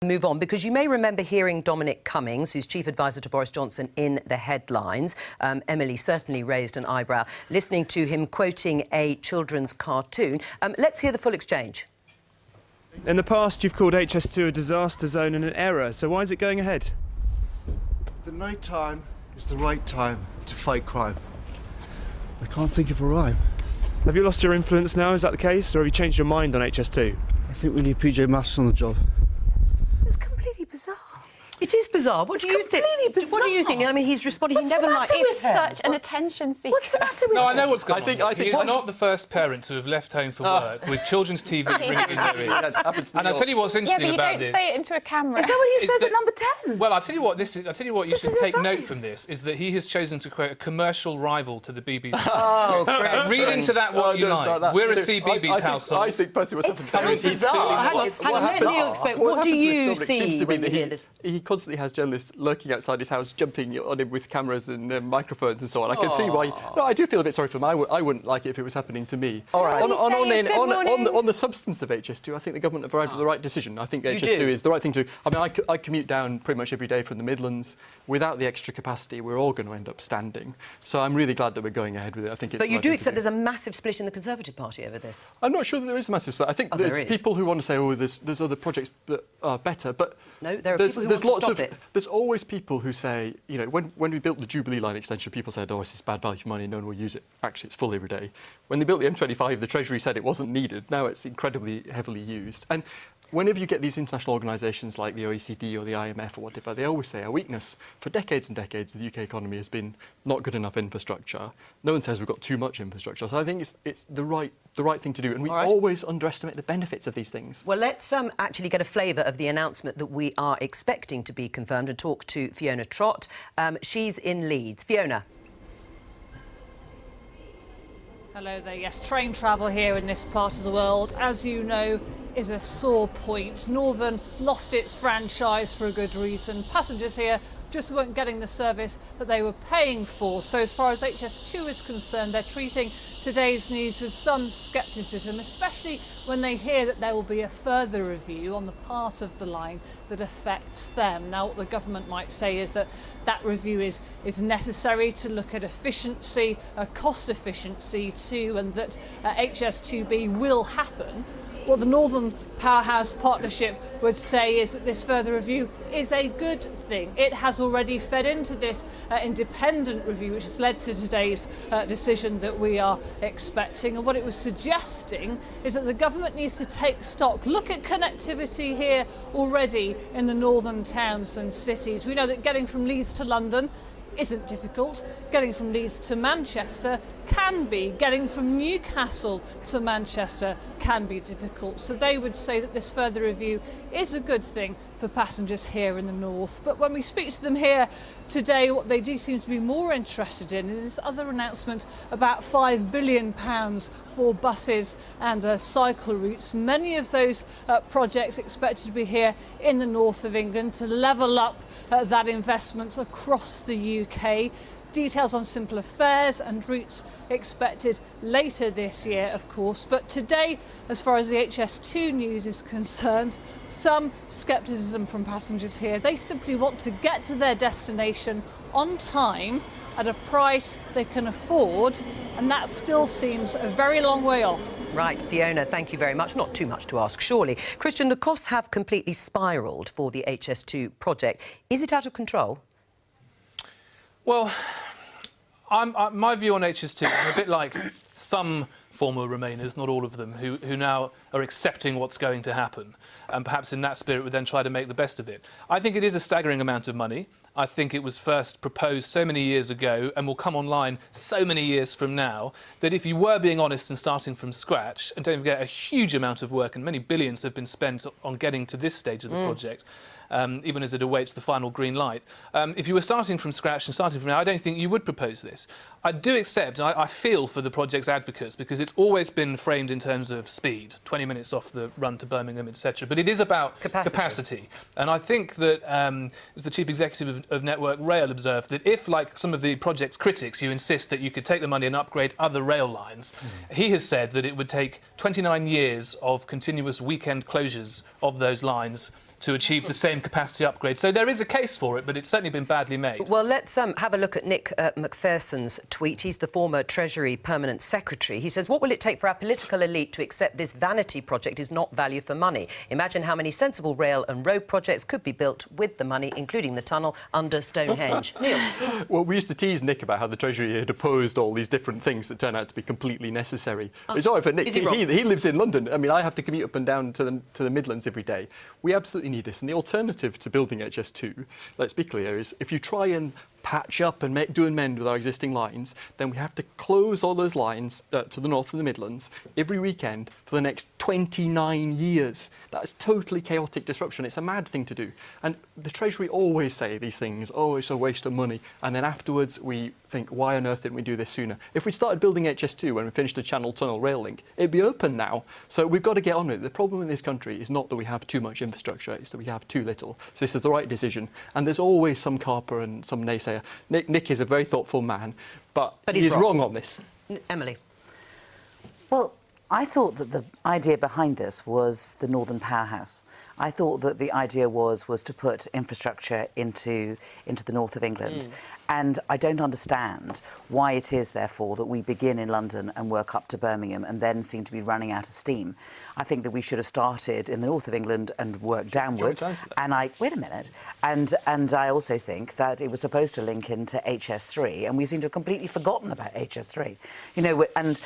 Move on, because you may remember hearing Dominic Cummings, who's chief advisor to Boris Johnson, in the headlines. Emily certainly raised an eyebrow listening to him quoting a children's cartoon. Let's hear the full exchange. In the past, you've called HS2 a disaster zone and an error, so why is it going ahead? The night time is the right time to fight crime. I can't think of a rhyme. Have you lost your influence now, is that the case, or have you changed your mind on HS2? I think we need PJ Masks on the job. It's completely bizarre. It is bizarre. What do you think? Bizarre. What do you think? I mean, he's responding. He never liked it. It's such an attention seeker. What's the matter with No, him? I know what's going on. I think he's not the first parent to have left home for work with children's TV ringing in their ear. And I'll tell you what's interesting about this. Yeah, but you don't say it into a camera. Is that what he says at number 10? Well, I'll tell you what you should take note from this is that he has chosen to quote a commercial rival to the BBC. Oh, read into that what you like. We're a CBeebies household. I think personally what's happening It's so bizarre. What do you see when you hear this? He constantly has journalists lurking outside his house, jumping on him with cameras and microphones and so on. I can see why. No, I do feel a bit sorry for him. I wouldn't like it if it was happening to me. All right. On the substance of HS2, I think the government have arrived at the right decision. I think HS2 is the right thing to do. I mean, I commute down pretty much every day from the Midlands. Without the extra capacity, we're all going to end up standing. So I'm really glad that we're going ahead with it. I think it's. But you do accept there's a massive split in the Conservative Party over this? I'm not sure that there is a massive split. I think there's people who want to say, oh, there's other projects that are better, but no, there are people who want to stop it. There's always people who say, you know, when we built the Jubilee line extension, people said, oh, this is bad value for money, no one will use it. Actually, it's full every day. When they built the M25, the Treasury said it wasn't needed. Now it's incredibly heavily used. And whenever you get these international organisations like the OECD or the IMF or whatever, they always say our weakness for decades and decades, the UK economy has been not good enough infrastructure. No one says we've got too much infrastructure. So I think it's the right thing to do, and we always underestimate the benefits of these things. Well, let's actually get a flavour of the announcement that we are expecting to be confirmed and talk to Fiona Trott. She's in Leeds. Fiona. Hello there. Yes, train travel here in this part of the world, as you know, is a sore point. Northern lost its franchise for a good reason. Passengers here just weren't getting the service that they were paying for. So as far as HS2 is concerned, they're treating today's news with some scepticism, especially when they hear that there will be a further review on the part of the line that affects them. Now, what the government might say is that that review is necessary to look at efficiency, cost efficiency too, and that HS2B will happen. What the Northern Powerhouse Partnership would say is that this further review is a good thing. It has already fed into this independent review, which has led to today's decision that we are expecting. And what it was suggesting is that the government needs to take stock, look at connectivity here already in the northern towns and cities. We know that getting from Leeds to London isn't difficult. Getting from Leeds to Manchester can be. Getting from Newcastle to Manchester can be difficult. So they would say that this further review is a good thing for passengers here in the north. But when we speak to them here today, what they do seem to be more interested in is this other announcement about £5 billion for buses and cycle routes. Many of those projects expected to be here in the north of England to level up that investment across the UK. Details on simpler fares and routes expected later this year, of course. But today, as far as the HS2 news is concerned, some scepticism from passengers here. They simply want to get to their destination on time at a price they can afford, and that still seems a very long way off. Right, Fiona, thank you very much. Not too much to ask, surely. Christian, the costs have completely spiralled for the HS2 project. Is it out of control? Well, my view on HS2 is a bit like some former Remainers, not all of them, who now are accepting what's going to happen, and perhaps in that spirit would then try to make the best of it. I think it is a staggering amount of money. I think it was first proposed so many years ago and will come online so many years from now that if you were being honest and starting from scratch, and don't forget a huge amount of work and many billions have been spent on getting to this stage of the project, even as it awaits the final green light. If you were starting from scratch and starting from now, I don't think you would propose this. I do accept, I feel for the project's advocates because it's always been framed in terms of speed, 20 minutes off the run to Birmingham, etc. But it is about capacity. And I think that, as the chief executive of Network Rail observed, that if, like some of the project's critics, you insist that you could take the money and upgrade other rail lines, he has said that it would take 29 years of continuous weekend closures of those lines to achieve the same capacity upgrade. So there is a case for it, but it's certainly been badly made. Well, let's have a look at Nick McPherson's tweet. He's the former Treasury Permanent Secretary. He says, what will it take for our political elite to accept this vanity project is not value for money? Imagine how many sensible rail and road projects could be built with the money, including the tunnel under Stonehenge. Neil? Well, we used to tease Nick about how the Treasury had opposed all these different things that turn out to be completely necessary. It's all right for Nick. He lives in London. I mean, I have to commute up and down to the Midlands every day. We absolutely need this. And the alternative to building HS2, let's be clear, is if you try and patch up and do and mend with our existing lines, then we have to close all those lines to the north of the Midlands every weekend for the next 29 years. That's totally chaotic disruption. It's a mad thing to do. And the Treasury always say these things, oh, it's a waste of money. And then afterwards we think, why on earth didn't we do this sooner? If we'd started building HS2 when we finished the Channel Tunnel rail link, it'd be open now. So we've got to get on with it. The problem in this country is not that we have too much infrastructure, it's that we have too little. So this is the right decision. And there's always some carper and some naysayer. Nick is a very thoughtful man, but he's wrong on this. Emily? Well, I thought that the idea behind this was the Northern Powerhouse. I thought that the idea was to put infrastructure into the north of England. And I don't understand why it is, therefore, that we begin in London and work up to Birmingham and then seem to be running out of steam. I think that we should have started in the north of England and worked downwards. And wait a minute. And I also think that it was supposed to link into HS2, and we seem to have completely forgotten about HS2. You know, and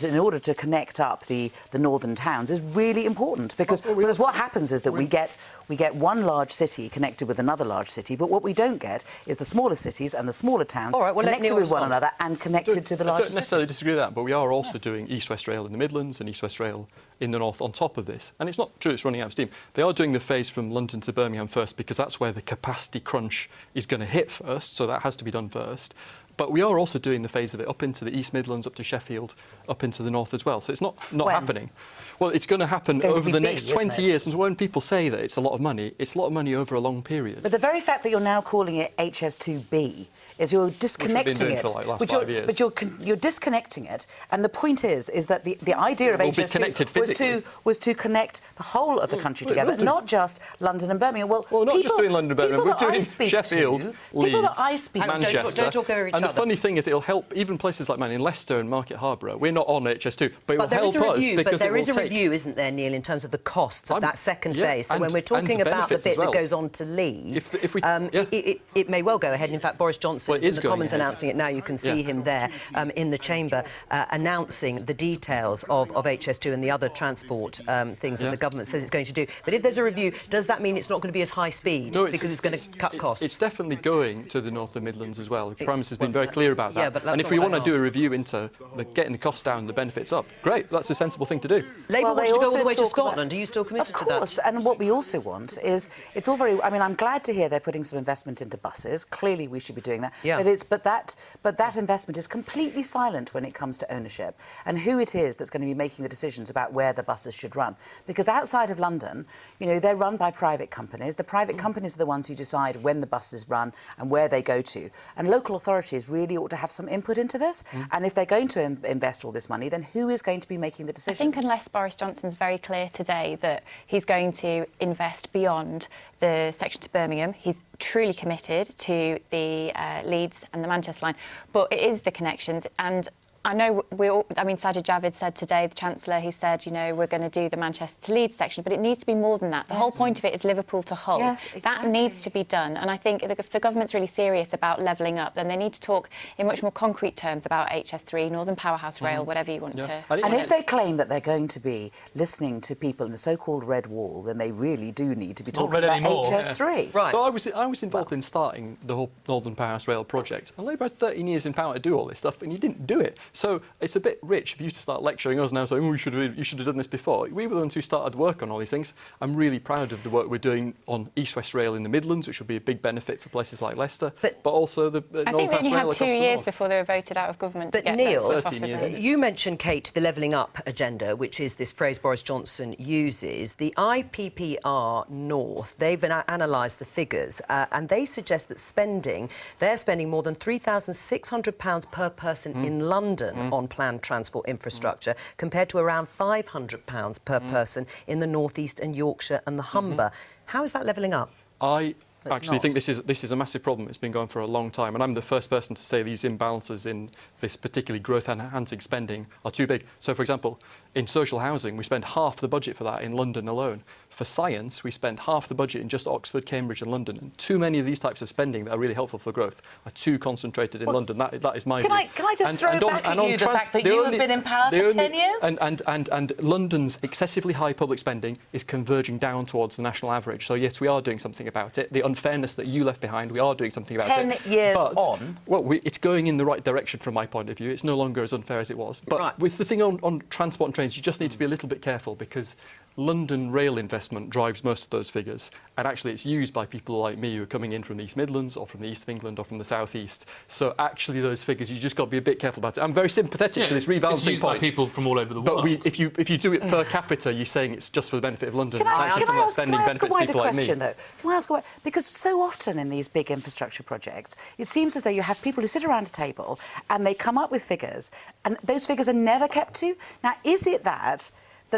in order to connect up the northern towns is really important because what happens is that we get one large city connected with another large city, but what we don't get is the smaller cities and the smaller towns connected with one another and connected to the larger cities. I don't necessarily disagree with that, but we are also doing East-West Rail in the Midlands and East-West Rail in the north on top of this. And it's not true it's running out of steam. They are doing the phase from London to Birmingham first because that's where the capacity crunch is going to hit first, so that has to be done first. But we are also doing the phase of it up into the East Midlands, up to Sheffield, up into the north as well. So it's not happening. Well, it's going to happen over the next 20 years. And so when people say that it's a lot of money, it's a lot of money over a long period. But the very fact that you're now calling it HS2B is you're disconnecting it. For like last 5 years. But you're disconnecting it. And the point is that the idea of HS2 was to connect the whole of the country together, not just London and Birmingham. Well, not just doing London and Birmingham. We're doing Sheffield, Leeds, Manchester. Don't talk over each other. The funny thing is, it'll help even places like mine in Leicester and Market Harborough. We're not on HS2, but it will help us because there is a review, isn't there, Neil, in terms of the costs of that second phase. So when we're talking about the bit that goes on to Leeds, it may well go ahead. In fact, Boris Johnson is in the Commons announcing it now. You can see him there in the chamber announcing the details of HS2 and the other transport things that the government says it's going to do. But if there's a review, does that mean it's not going to be as high speed because it's going to cut costs? It's definitely going to the north of Midlands as well. The Prime Minister's been very clear about that. And if we want to do a review into getting the costs down and the benefits up, great, that's a sensible thing to do. Labour wants to go all the way to Scotland. Are you still committed to that? Of course, and what we also want is, it's all very... I mean, I'm glad to hear they're putting some investment into buses. Clearly, we should be doing that. Yeah. But that investment is completely silent when it comes to ownership and who it is that's going to be making the decisions about where the buses should run. Because outside of London, you know, they're run by private companies. The private companies are the ones who decide when the buses run and where they go to. And local authorities really ought to have some input into this. And if they're going to invest all this money, then who is going to be making the decisions? I think unless Boris Johnson's very clear today that he's going to invest beyond the section to Birmingham, he's truly committed to the Leeds and the Manchester line, but it is the connections. And I know Sajid Javid said today, the Chancellor, he said, you know, we're going to do the Manchester to Leeds section, but it needs to be more than that. The whole point of it is Liverpool to Hull. Yes, exactly. That needs to be done. And I think if the government's really serious about levelling up, then they need to talk in much more concrete terms about HS2, Northern Powerhouse Rail, whatever you want to... And if they claim that they're going to be listening to people in the so-called Red Wall, then they really do need to be talking about HS2. Right. So I was involved in starting the whole Northern Powerhouse Rail project. And Labour had 13 years in power to do all this stuff, and you didn't do it. So it's a bit rich of you to start lecturing us now, saying, oh, you should have done this before. We were the ones who started work on all these things. I'm really proud of the work we're doing on East-West Rail in the Midlands, which will be a big benefit for places like Leicester, but also the I think they only had 2 years before they were voted out of government. But to get Neil, that stuff 13 off years, of isn't them. it? you mentioned, Kate, the levelling up agenda, which is this phrase Boris Johnson uses. The IPPR North, they've analysed the figures and they suggest that they're spending more than £3,600 per person in London on planned transport infrastructure, compared to around £500 per person in the North East and Yorkshire and the Humber. How is that levelling up? I actually think this is a massive problem. It's been going for a long time, and I'm the first person to say these imbalances in this particularly growth-enhancing spending are too big. So, for example, in social housing, we spend half the budget for that in London alone. For science, we spend half the budget in just Oxford, Cambridge and London. And too many of these types of spending that are really helpful for growth are too concentrated in London. That is my view. Can I just throw back at you the fact that you have been in power for 10 years? And London's excessively high public spending is converging down towards the national average. So, yes, we are doing something about it. The unfairness that you left behind, we are doing something about it. 10 years but, on? Well, it's going in the right direction from my point of view. It's no longer as unfair as it was. But with the thing on transport and trains, you just need to be a little bit careful, because London rail investment drives most of those figures, and actually it's used by people like me who are coming in from the East Midlands or from the East of England or from the South East. So actually those figures, you just got to be a bit careful about it. I'm very sympathetic to this rebalancing it's used point. by people from all over the world. But if you do it per capita, you're saying it's just for the benefit of London. Can I ask a wider people question, like me. though? Can I ask a wider, because so often in these big infrastructure projects, it seems as though you have people who sit around a table and they come up with figures, and those figures are never kept to. Now, is it that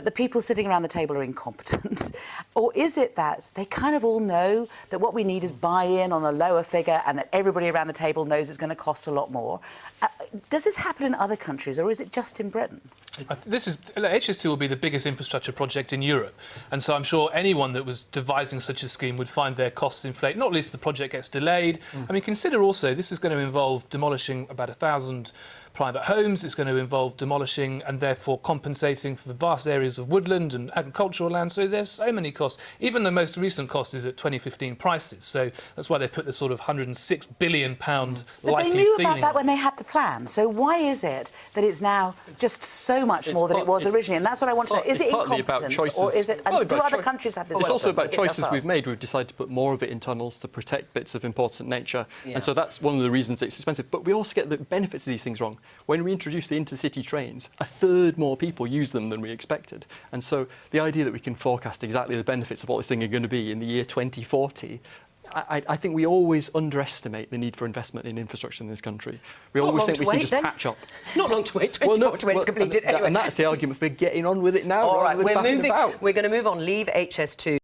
the people sitting around the table are incompetent? Or is it that they kind of all know that what we need is buy-in on a lower figure and that everybody around the table knows it's going to cost a lot more? Does this happen in other countries, or is it just in Britain? HS2 will be the biggest infrastructure project in Europe, and so I'm sure anyone that was devising such a scheme would find their costs inflate. Not least the project gets delayed. I mean, consider also this is going to involve demolishing about 1,000 private homes. It's going to involve demolishing and therefore compensating for the vast areas of woodland and agricultural land. So there's so many costs. Even the most recent cost is at 2015 prices. So that's why they put the sort of £106 billion likely ceiling. But they knew about that when they had the plan. So why is it that it's now just so much more than it was originally? And that's what I want to know. Is it incompetence, or is it? And do other countries have this? It's also about choices we've made. We've decided to put more of it in tunnels to protect bits of important nature, and so that's one of the reasons it's expensive. But we also get the benefits of these things wrong. When we introduced the intercity trains, 1/3 more people use them than we expected, and so the idea that we can forecast exactly the benefits of what this thing are going to be in the year 2040. I think we always underestimate the need for investment in infrastructure in this country. We always think we can just patch up. Not long to wait, 2040 when it's completed. And that's the argument for getting on with it now. All right, we're going to move on. Leave HS2.